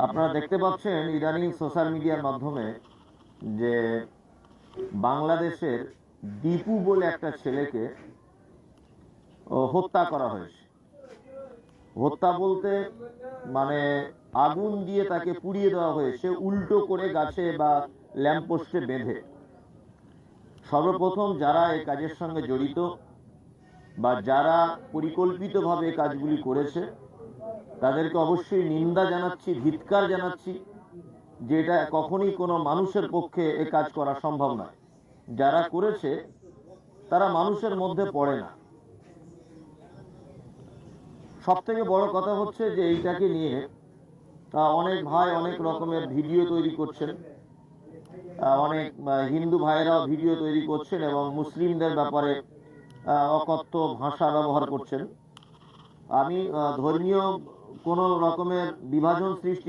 আপনারা দেখতে পাচ্ছেন ইদানিং সোশ্যাল মিডিয়ার মাধ্যমে যে বাংলাদেশের দীপু বলে একটা ছেলেকে হত্যা করা হয়েছে। হত্যা বলতে মানে আগুন দিয়ে তাকে পুড়িয়ে দেওয়া হয়েছে, উল্টো করে গাছে বা ল্যাম্পপোস্টে বেঁধে। সর্বপ্রথম যারা এই কাজের সঙ্গে জড়িত বা যারা পরিকল্পিতভাবে এই কাজগুলি করেছে তাদেরকে অবশ্যই নিন্দা জানাচ্ছি, ধিক্কার জানাচ্ছি, যে এটা কখনই কোনো মানুষের পক্ষে এ কাজ করা সম্ভব নয়। যারা করেছে তারা মানুষের মধ্যে পড়ে না। সব থেকে বড় কথা হচ্ছে যে এইটাকে নিয়ে অনেক ভাই অনেক রকমের ভিডিও তৈরি করছেন, অনেক হিন্দু ভাইয়েরাও ভিডিও তৈরি করছেন এবং মুসলিমদের ব্যাপারে অকথ্য ভাষা ব্যবহার করছেন। আমি ধর্মীয় কোনো রকমের বিভাজন সৃষ্টি